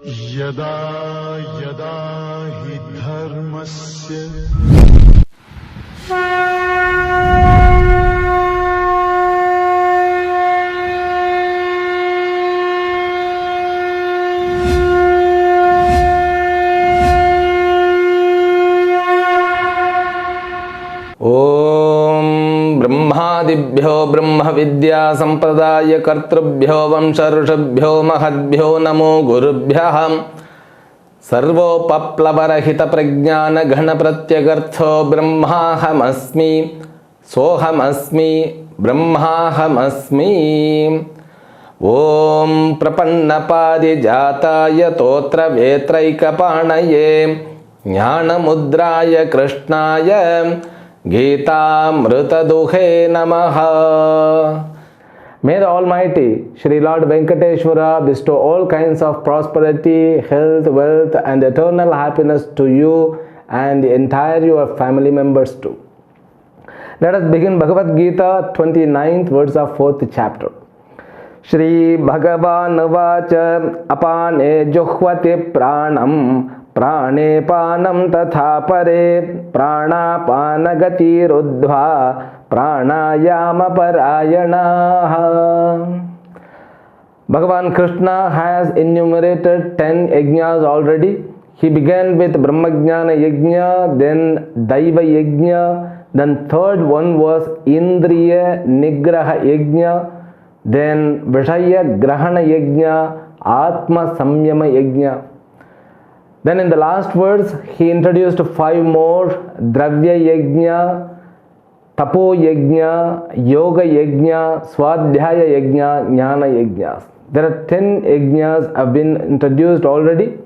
यदा यदा हि धर्मस्य ब्रह्मादिभ्यो ब्रह्मविद्या संप्रदाय कर्तृभ्यो वंश ऋषिभ्यो महद्भ्यो नमो गुरुभ्यः सर्वोपप्लवरहित प्रज्ञान घन प्रत्यगर्थो ब्रह्माहमस्मि सोहमस्मि ब्रह्माहमस्मि। ओम प्रपन्नपारिजाताय तोत्र वेत्रैकपाणये ज्ञानमुद्राय कृष्णाय गीतामृतदुहे नमः। May the Almighty Shri Lord Venkateshwara bestow all kinds of prosperity, health, wealth and eternal happiness to you and the entire your family members too. Let us begin Bhagavad Gita 29th verse of 4th chapter. Shri Bhagavan Vacha apane juhvati pranam प्राणे पानम तथा परे प्राणापानगति रुद्ध्वा प्राणायाम परायणाः. Bhagavan Krishna has enumerated 10 yajnas already. He began with Brahmajnana yajna, then Daiva yajna, then third one was Indriya Nigraha yajna, then Vishaya Grahana yajna, Atma Samyama yajna. Then in the last verse, he introduced 5 more: Dravya Yajna, Tapo Yajna, Yoga Yajna, Swadhyaya Yajna, Jnana Yajnas. There are 10 yajnas have been introduced already.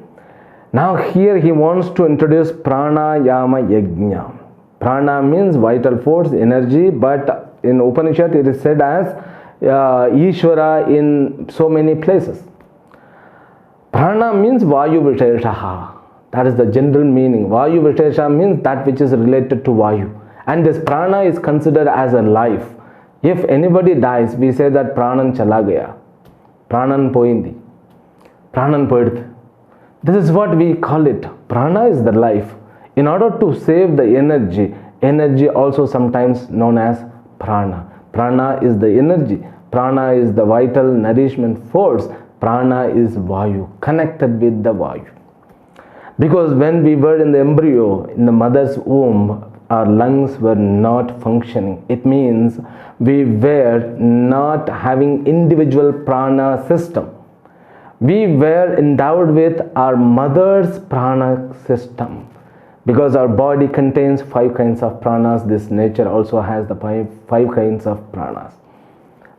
Now here he wants to introduce Pranayama Yajna. Prana means vital force, energy, but in Upanishad it is said as Ishvara in so many places. Prana means Vayu Visheshaha. That is the general meaning. Vayu Vishesha means that which is related to Vayu. And this prana is considered as a life. If anybody dies, we say that Pranan chala gaya. Pranan poindi. Pranan poidth. This is what we call it. Prana is the life. In order to save the energy, energy also sometimes known as prana. Prana is the energy. Prana is the vital nourishment force. Prana is Vayu, connected with the Vayu. Because when we were in the embryo, in the mother's womb, our lungs were not functioning. It means we were not having individual prana system. We were endowed with our mother's prana system. Because our body contains 5 kinds of pranas, this nature also has the 5 kinds of pranas.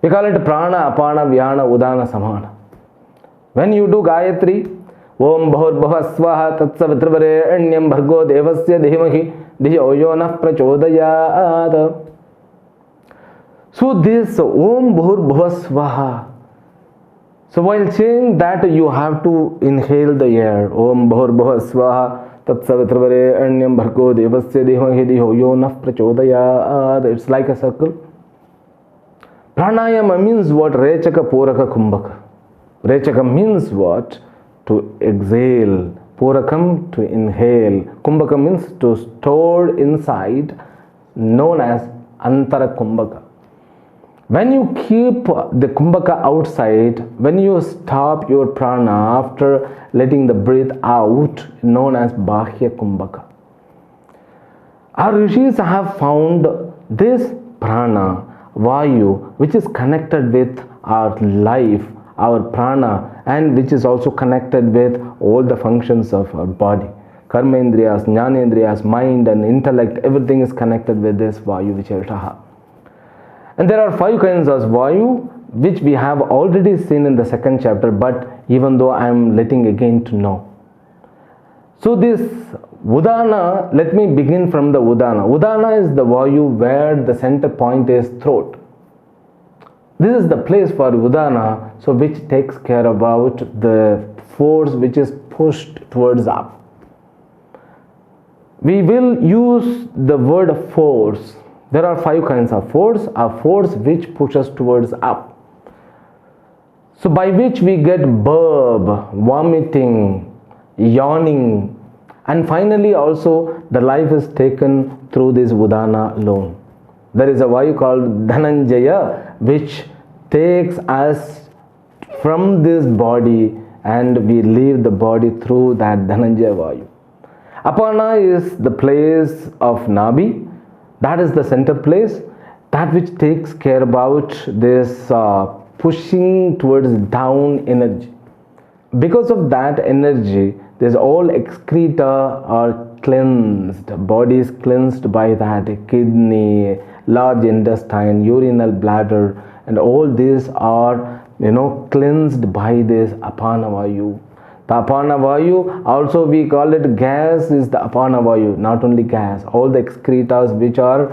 We call it prana, apana, vyana, udana, samana. When you do Gayatri, Om Bhur Swaha Tatsavitrvarenyam Bhargo Devasya Dhimahi Dhiyo Yonah Prachodayat. So this Om Bhur Swaha. So while saying that, you have to inhale the air. Om Bhur Swaha Tatsavitrvarenyam Bhargo Devasya Dhimahi Dhiyo Yonah Prachodayat. It's like a circle. Pranayama means what? Rechaka Puraka Kumbhaka. Rechaka means what? To exhale. Purakam, to inhale. Kumbhaka means to store inside, known as Antara Kumbhaka. When you keep the Kumbhaka outside, when you stop your prana after letting the breath out, known as Bahya Kumbhaka. Our rishis have found this prana, Vayu, which is connected with our life, our prana, and which is also connected with all the functions of our body. Karma Indriyas, Jnana Indriyas, mind and intellect, everything is connected with this Vayu Visheshaha. And there are 5 kinds of Vayu, which we have already seen in the 2nd chapter, but even though I am letting again to know. So this Udana, let me begin from the Udana. Udana is the Vayu where the center point is throat. This is the place for Udana, so which takes care about the force which is pushed towards up. We will use the word force. There are 5 kinds of force. A force which pushes towards up. So by which we get burp, vomiting, yawning, and finally also the life is taken through this Udana alone. There is a Vayu called Dhananjaya which takes us from this body and we leave the body through that Dhananjaya Vayu. Apana is the place of Nabi, that is the center place, that which takes care about this pushing towards down energy. Because of that energy, this all excreta are cleansed, body is cleansed by that kidney, large intestine, urinal bladder, and all these are cleansed by this Apana Vayu. The Apana Vayu, also we call it gas, is the Apana Vayu, not only gas, all the excretas which are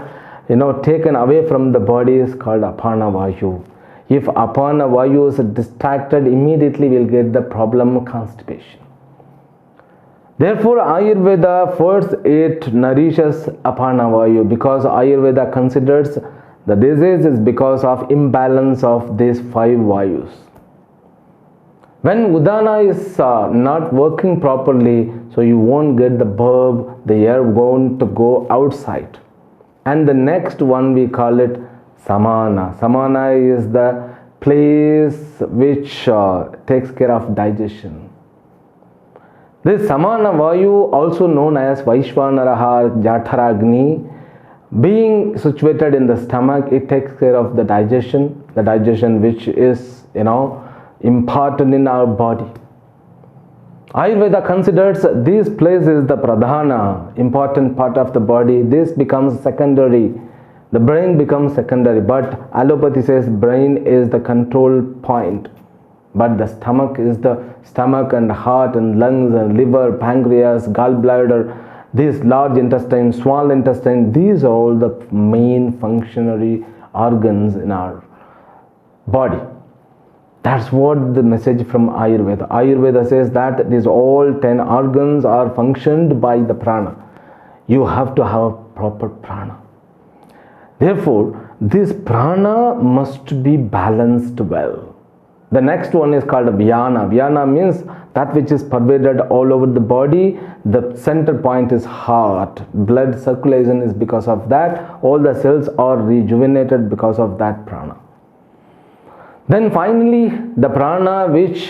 taken away from the body is called Apana Vayu. If Apana Vayu is distracted, immediately we'll get the problem constipation. Therefore, Ayurveda first it nourishes Apana Vayu, because Ayurveda considers the disease is because of imbalance of these 5 Vayus. When Udana is not working properly, so you won't get the burp, the air going to go outside. And the next one we call it Samana. Samana is the place which takes care of digestion. This Samana Vayu, also known as Vaishvanaraha Jatharagni, being situated in the stomach, it takes care of the digestion which is important in our body. Ayurveda considers this place is the pradhana, important part of the body. This becomes secondary. The brain becomes secondary, but allopathy says brain is the control point. But the stomach is the stomach and heart and lungs and liver, pancreas, gallbladder, this large intestine, small intestine, these are all the main functionary organs in our body. That's what the message from Ayurveda. Ayurveda says that these all 10 organs are functioned by the prana. You have to have proper prana. Therefore, this prana must be balanced well. The next one is called Vyana. Vyana means that which is pervaded all over the body. The center point is heart. Blood circulation is because of that. All the cells are rejuvenated because of that prana. Then finally, the prana which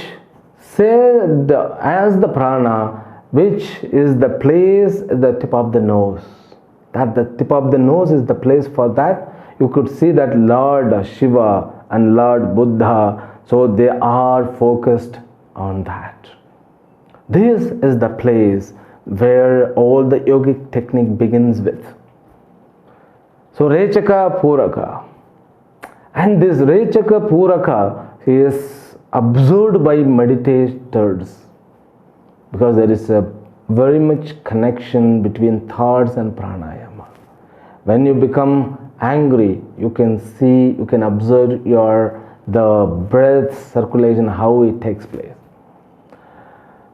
said as the prana which is the place, the tip of the nose. That the tip of the nose is the place for that. You could see that Lord Shiva and Lord Buddha, so they are focused on that. This is the place where all the yogic technique begins with. So Rechaka Puraka. And this Rechaka Puraka is observed by meditators, because there is a very much connection between thoughts and pranayama. When you become angry, you can see, you can observe the breath circulation, how it takes place.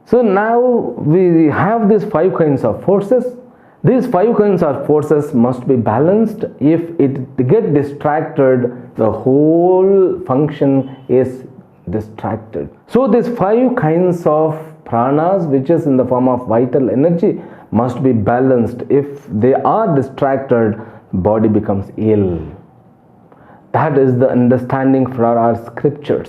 So now we have these 5 kinds of forces. These 5 kinds of forces must be balanced. If it get distracted, the whole function is distracted. So these 5 kinds of pranas, which is in the form of vital energy, must be balanced. If they are distracted, body becomes ill. That is the understanding for our scriptures.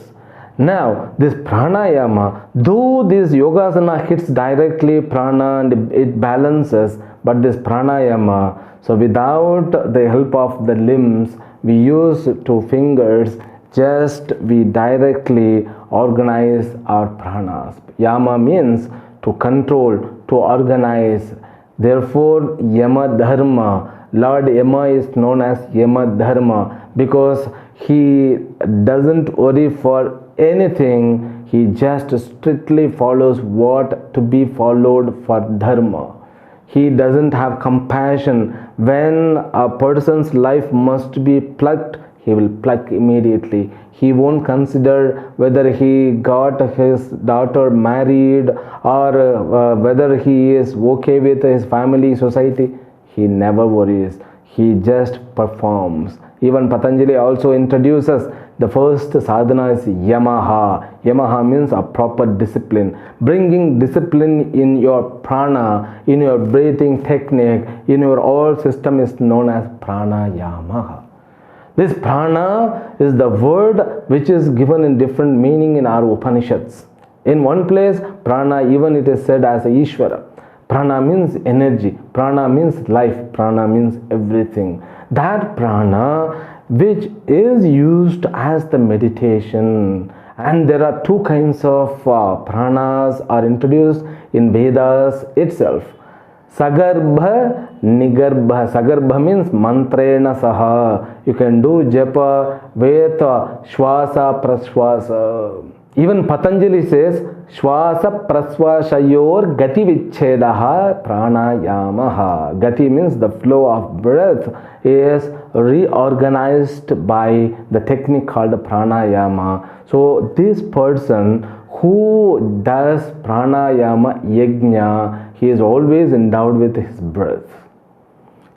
Now, this pranayama, though this yogasana hits directly prana and it balances, but this pranayama, so without the help of the limbs, we use 2 fingers, just we directly organize our pranas. Yama means to control, to organize. Therefore, Yama Dharma, Lord Yama is known as Yama Dharma, because he doesn't worry for anything, he just strictly follows what to be followed for dharma. He doesn't have compassion. When a person's life must be plucked, he will pluck immediately. He won't consider whether he got his daughter married or whether he is okay with his family, society. He never worries. He just performs. Even Patanjali also introduces the first sadhana is Yamaha. Yamaha means a proper discipline. Bringing discipline in your prana, in your breathing technique, in your whole system is known as pranayama. This prana is the word which is given in different meaning in our Upanishads. In one place, prana even it is said as Ishvara. Prana means energy, prana means life, prana means everything. That prana which is used as the meditation, and there are two kinds of pranas are introduced in Vedas itself. Sagarbha, Nigarbha. Sagarbha means mantrena saha. You can do japa with shwasa praswasa. Even Patanjali says Shwasa praswashayor gati vichchedaha pranayamaha. Gati means the flow of breath is reorganized by the technique called pranayama. So this person who does pranayama yajna, he is always endowed with his breath.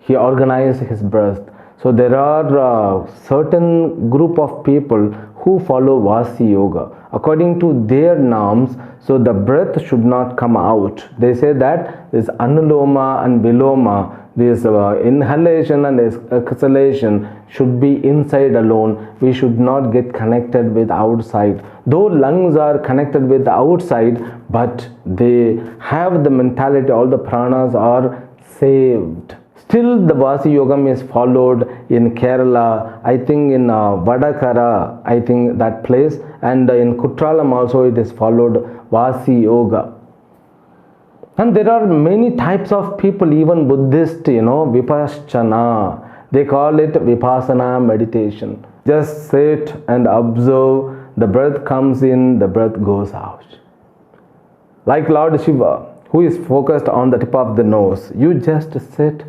He organizes his breath. So there are certain group of people who follow Vasi Yoga. According to their norms, so the breath should not come out. They say that this anuloma and viloma, this inhalation and exhalation should be inside alone. We should not get connected with outside. Though lungs are connected with the outside, but they have the mentality, all the pranas are saved. Still the Vasi Yogam is followed in Kerala, I think in Vadakara, I think that place, and in Kutralam also it is followed Vasi Yoga. And there are many types of people, even Buddhist, Vipassana. They call it Vipassana meditation. Just sit and observe, the breath comes in, the breath goes out. Like Lord Shiva, who is focused on the tip of the nose. You just sit.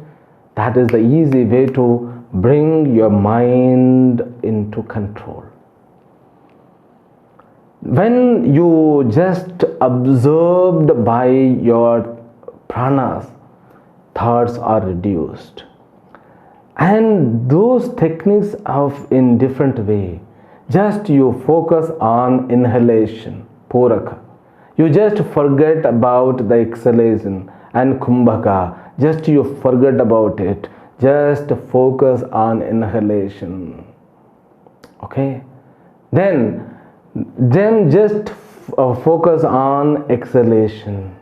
That is the easy way to bring your mind into control. When you just observed by your pranas, thoughts are reduced. And those techniques of in different way. Just you focus on inhalation, puraka. You just forget about the exhalation and kumbhaka. Just you forget about it. Just focus on inhalation. Okay? Then just focus on exhalation.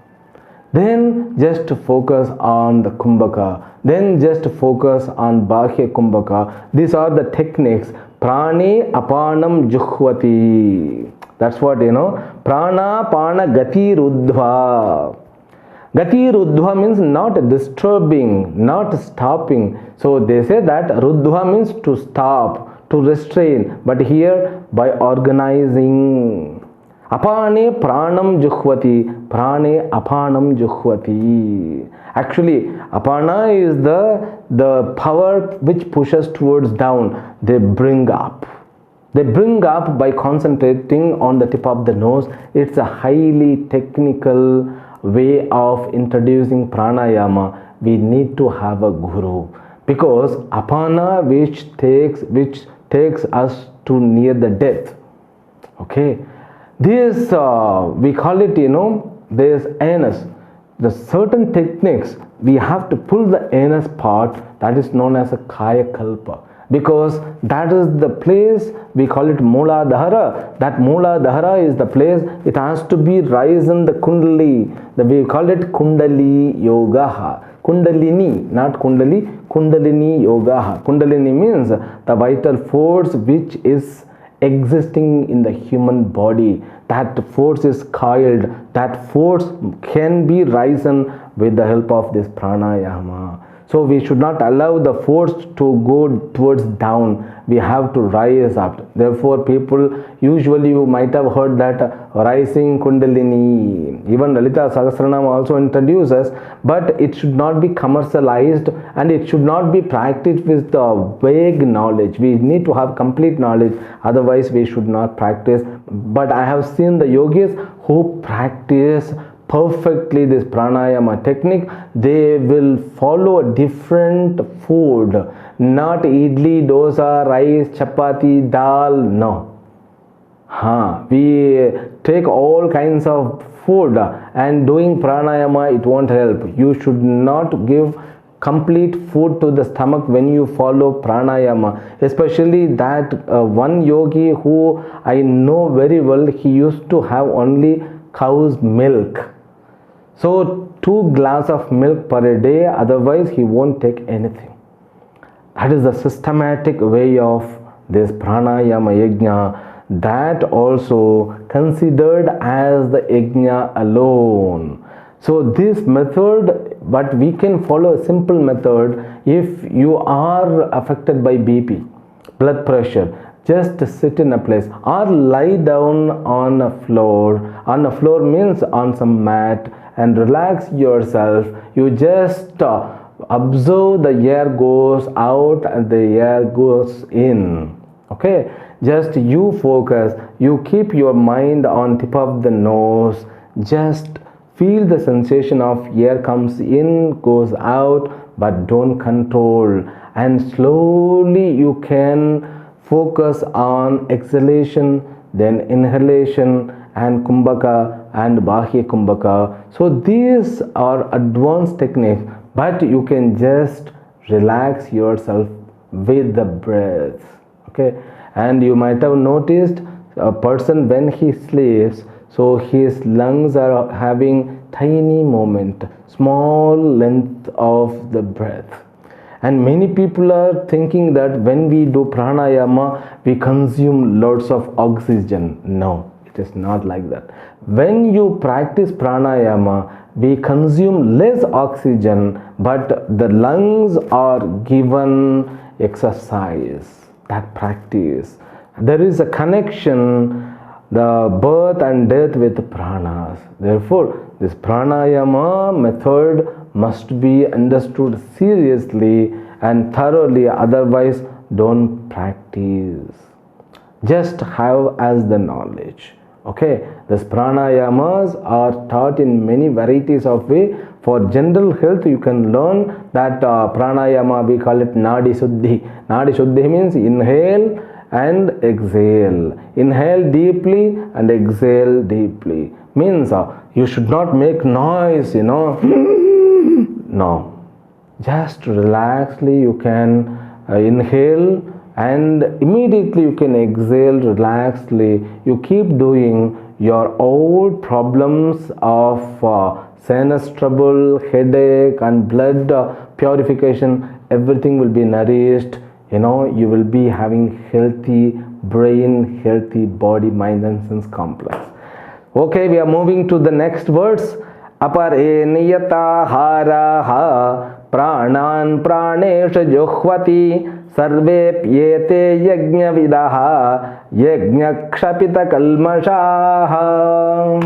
Then just focus on the kumbhaka. Then just focus on bahya kumbhaka. These are the techniques. Prane apanam juhvati. That's what Prana pana gati ruddhva. Gati ruddhva means not disturbing, not stopping. So they say that ruddhva means to stop, to restrain. But here by organizing. Apane pranam juhvati. Prane apanam juhvati. Actually, apana is the power which pushes towards down. They bring up. They bring up by concentrating on the tip of the nose. It's a highly technical way of introducing pranayama. We need to have a guru, because apana which takes us to near the death. Okay, this we call it there's anus. The certain techniques we have to pull the anus part, that is known as a kaya kalpa, because that is the place we call it Mooladhara. That Mooladhara is the place, it has to be risen the kundali. We call it Kundali Yoga. Kundalini, not Kundali, Kundalini Yoga. Kundalini means the vital force which is existing in the human body. That force is coiled. That force can be risen with the help of this pranayama. So we should not allow the force to go towards down. We have to rise up. Therefore, people usually, you might have heard that rising kundalini. Even Lalita Sahasranam also introduces, but it should not be commercialized and it should not be practiced with vague knowledge. We need to have complete knowledge. Otherwise, we should not practice. But I have seen the yogis who practice perfectly this pranayama technique, they will follow a different food, not idli, dosa, rice, chapati, dal, no. We take all kinds of food and doing pranayama, it won't help. You should not give complete food to the stomach when you follow pranayama. Especially that one yogi who I know very well, he used to have only cow's milk. So 2 glasses of milk per day, otherwise he won't take anything. That is the systematic way of this pranayama yajna, that also considered as the yajna alone. So this method, but we can follow a simple method if you are affected by BP, blood pressure. Just sit in a place or lie down on a floor. On a floor means on some mat, and relax yourself. You just observe the air goes out and the air goes in. Okay, just you focus, you keep your mind on tip of the nose, just feel the sensation of air comes in, goes out, but don't control, and slowly you can focus on exhalation, then inhalation, and kumbhaka and bahya kumbhaka. So these are advanced techniques, but you can just relax yourself with the breath. Okay, and you might have noticed a person when he sleeps, so his lungs are having tiny movement, small length of the breath. And many people are thinking that when we do pranayama, we consume lots of oxygen. No, it is not like that. When you practice pranayama, we consume less oxygen, but the lungs are given exercise, that practice. There is a connection, the birth and death with pranas. Therefore, this pranayama method must be understood seriously and thoroughly, otherwise don't practice. Just have as the knowledge. Okay, these pranayamas are taught in many varieties of way. For general health, you can learn that pranayama, we call it Nadi Shuddhi. Nadi Shuddhi means inhale and exhale. Inhale deeply and exhale deeply. Means you should not make noise, No. Just relaxedly you can inhale and immediately you can exhale relaxedly. You keep doing, your old problems of sinus trouble, headache and blood purification, everything will be nourished. You will be having healthy brain, healthy body, mind and sense complex. Okay, we are moving to the next verse. Apare niyataharaha pranan pranesha juhvati sarve pyete yajna vidaha yajna kshapita kalmashaha.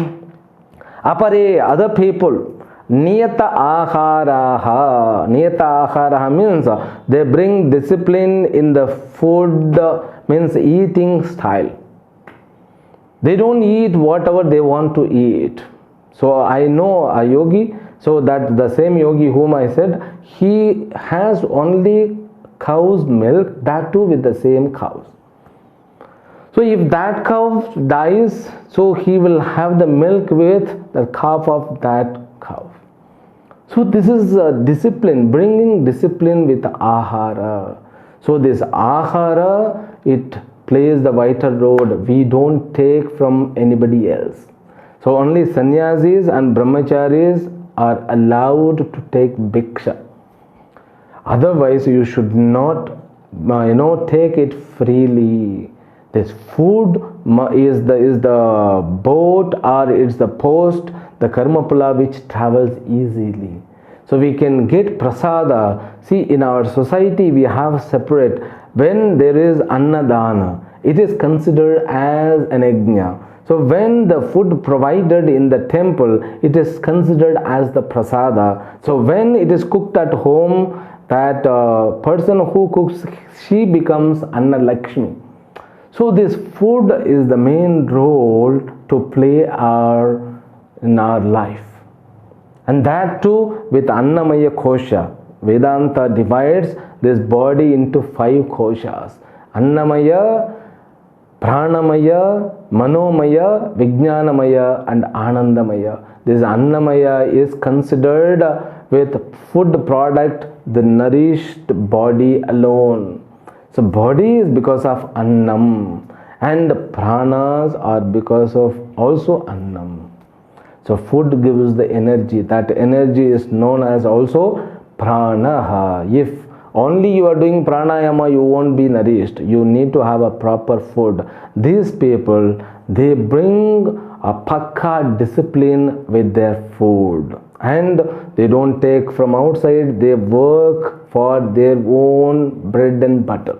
Apare, other people. Niyata aharaha. Niyata aharaha means they bring discipline in the food, means eating style. They don't eat whatever they want to eat. So I know a yogi, so that the same yogi whom I said, he has only cow's milk, that too with the same cows. So if that cow dies, so he will have the milk with the calf of that cow. So this is discipline, bringing discipline with ahara. So this ahara, it plays the vital role. We don't take from anybody else. So only sannyasis and brahmacharis are allowed to take bhiksha. Otherwise you should not take it freely. This food is the boat, or it's the post, the karmapula which travels easily. So we can get prasada. See, in our society we have separate. When there is annadana, it is considered as an yajna. So when the food provided in the temple, it is considered as the prasada. So when it is cooked at home, that person who cooks, she becomes Anna Lakshmi. So this food is the main role to play in our life. And that too with Annamaya Kosha. Vedanta divides this body into 5 koshas: Annamaya, Pranamaya, Manomaya, Vijnanamaya and Anandamaya. This Annamaya is considered with food product, the nourished body alone. So body is because of Annam, and pranas are because of also Annam. So food gives the energy. That energy is known as also pranaha. If only you are doing pranayama, you won't be nourished. You need to have a proper food. These people, they bring a pakka discipline with their food, and they don't take from outside. They work for their own bread and butter.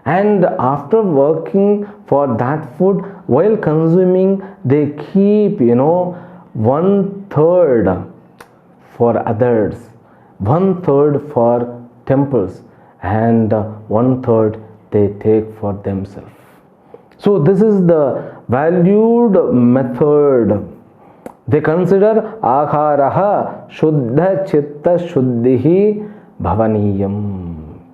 And after working for that food, while consuming, they keep 1/3 for others, 1/3 for temples, and 1/3 they take for themselves. So this is the valued method. They consider aharaha shuddha chitta shuddhihi bhavaniyam.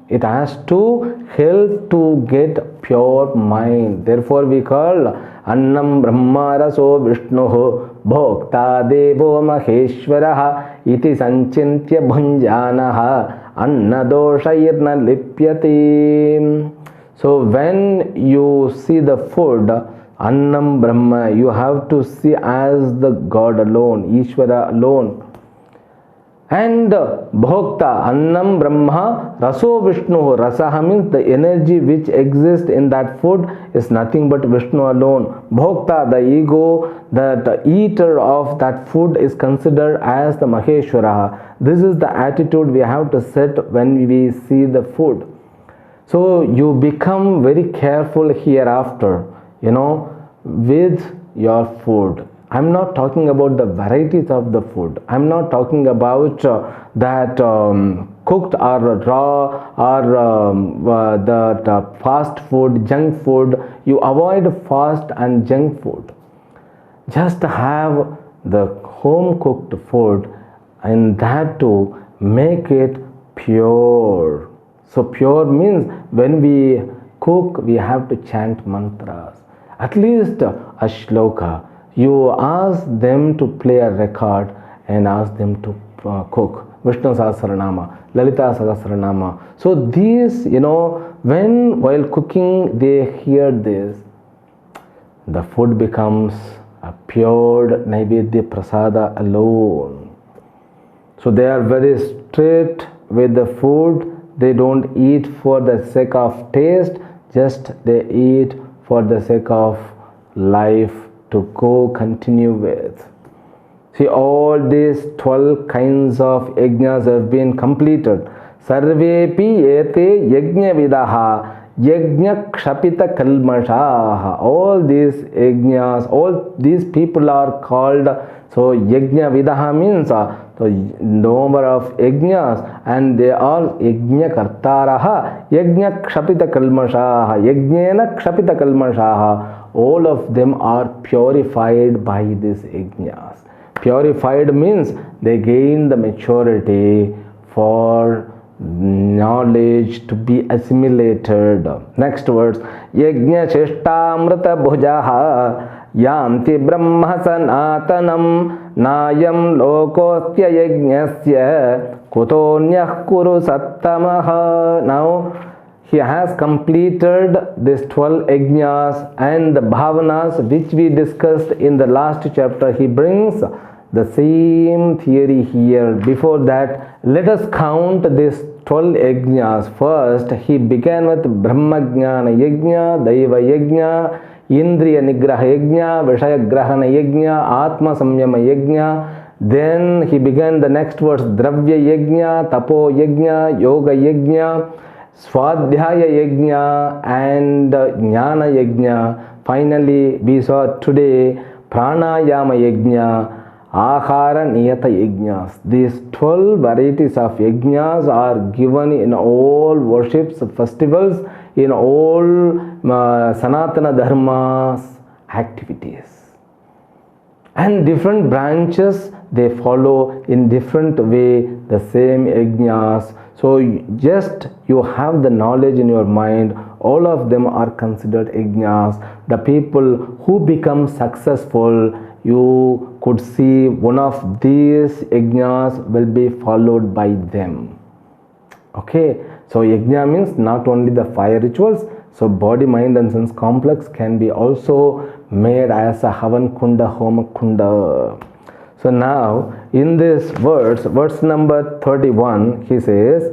It has to help to get pure mind. Therefore we call Annam Brahma Raso Vishnuhu Bhokta Devo Maheshwaraha Iti Sanchintya Bhunjanaha Annadoshayirna Lipyati. So when you see the food, Annam Brahma, you have to see as the God alone, Ishvara alone. And Bhokta, Annam Brahma, Raso Vishnu. Rasaha means the energy which exists in that food is nothing but Vishnu alone. Bhokta, the ego, the eater of that food is considered as the Maheshwara. This is the attitude we have to set when we see the food. So you become very careful hereafter, with your food. I'm not talking about the varieties of the food. I'm not talking about that cooked or raw or the fast food, junk food. You avoid fast and junk food. Just have the home cooked food, and that to make it pure. So pure means when we cook, we have to chant mantras. At least a shloka. You ask them to play a record and ask them to cook Vishnu Sahasranama, Lalita Sahasranama. So these, when while cooking they hear this, the food becomes a pure Naivedya Prasada alone. So they are very strict with the food. They don't eat for the sake of taste, just they eat for the sake of life to go continue with. See, all these 12 kinds of yajnas have been completed. Sarvepi ete yajna vidaha yajna kshapita kalmashaha. All these yajnas, all these people are called. So yajna vidaha means the number of yajnas, and they are yajna kartaraha yajna kshapita kalmashaha yajnena kshapita kalmashaha. All of them are purified by these yajnas. Purified means they gain the maturity for knowledge to be assimilated. Next words, yajna cheshtamrita bhujaha yanti brahma sanatanam nayam lokostya yajnasya kutonyah kuru sattamaha. Now he has completed this 12 yajnas and the bhavanas which we discussed in the last chapter. He brings the same theory here. Before that, let us count these 12 yajnas. First, he began with Brahmajnana yajna, Daiva yajna, Indriya nigraha yajna, Vishaya grahana yajna, Atma samyama yajna. Then he began the next verse, Dravya yajna, Tapo yajna, Yoga yajna, Swadhyaya yajna and Jnana yajna. Finally, we saw today Pranayama yajna, Ahara niyata yajnas. These 12 varieties of yajnas are given in all worships, festivals, in all Sanatana Dharma's activities. And different branches, they follow in different way the same yajnas. So just you have the knowledge in your mind, all of them are considered yajnas. The people who become successful, you could see one of these yajnas will be followed by them. Okay, so yajna means not only the fire rituals, so body, mind and sense complex can be also made as a Havan Kunda, Homa Kunda. So now in this verse number 31, he says,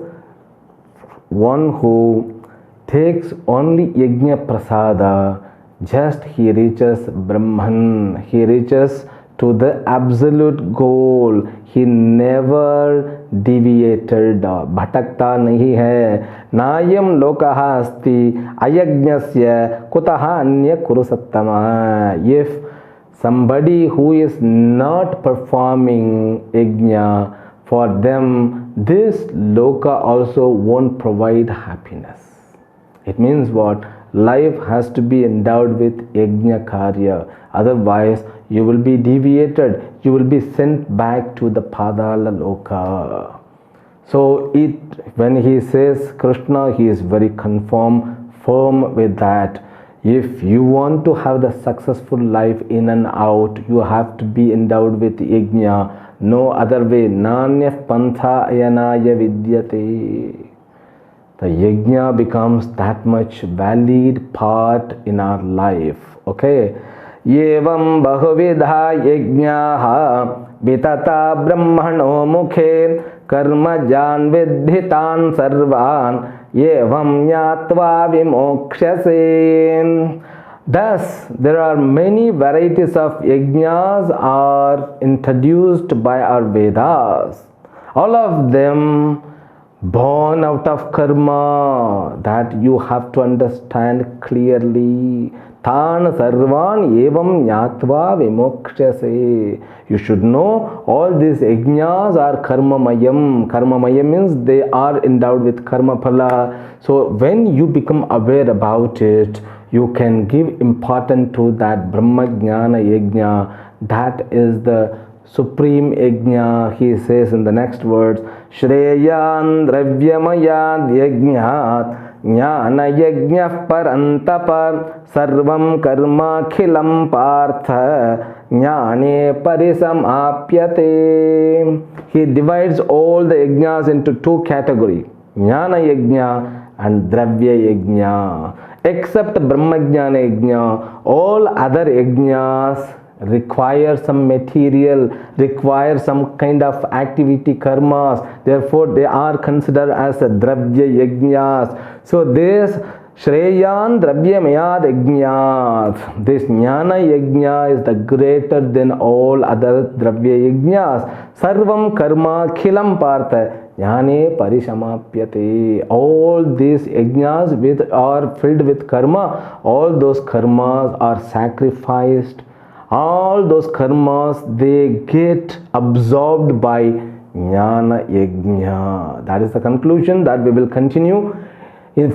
one who takes only yajna prasada, just he reaches Brahman, he reaches to the absolute goal. He never deviated, bhatakta nahi hai. Nayam lokaha asti ayajnasya kutaha anya kurusattama. If somebody who is not performing yajna, for them this loka also won't provide happiness. It means what? Life has to be endowed with yajna karya. Otherwise, you will be deviated. You will be sent back to the padala loka. So when he says Krishna, he is very firm with that. If you want to have the successful life in and out, you have to be endowed with yajna. No other way. Nanya pantha ayanaya vidyate. The yajna becomes that much valid part in our life. Okay. Yevam bahuvidha yajnaha vitata brahmano mukhe karma jan vidhitan sarvan yevam nyatva vimokshase. Thus, there are many varieties of yajnas are introduced by our Vedas. All of them born out of karma, that you have to understand clearly. Tan sarvan evam nyatva vimokshase. You should know all these yajnas are karma mayam. Karma mayam means they are endowed with karma phala. So when you become aware about it, you can give importance to that Brahma Jnana Yajna. That is the supreme yajna. He says in the next words, Shreyan Dravyamayad Yajnat Jnana Yajna Parantapa Sarvam Karma Khilam Partha Jnane Parisamapyate. He divides all the yajnas into two categories, Jnana Yajna and Dravya Yajna. Except Brahma Jnana Yajna, all other yajnas require some material, require some kind of activity, karmas. Therefore, they are considered as a Dravya Yajnas. So, this Shreyan Dravyamayad Yajnat, this Jnana Yajna is the greater than all other Dravya Yajnas. Sarvam Karma Khilam Partha Jnane Parishamapyate. All these yajnas are filled with karma. All those karmas are sacrificed. All those karmas, they get absorbed by Jnana Yajna. That is the conclusion that we will continue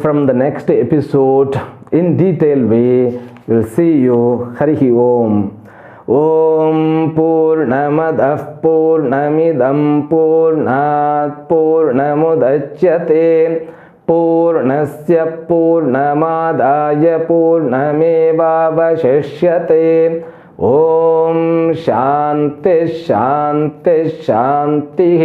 from the next episode in detailed way. We'll see you. Harihi Om. Om Purnamadah Purnamidam Purnat Purnamudachyate Purnasya Purnamadaya Purnameva Vashishyate. Om Shanti Shanti Shanti.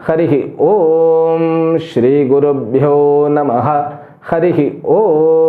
Harihi Om. Shri Gurubhyo Namaha. Harihi Om.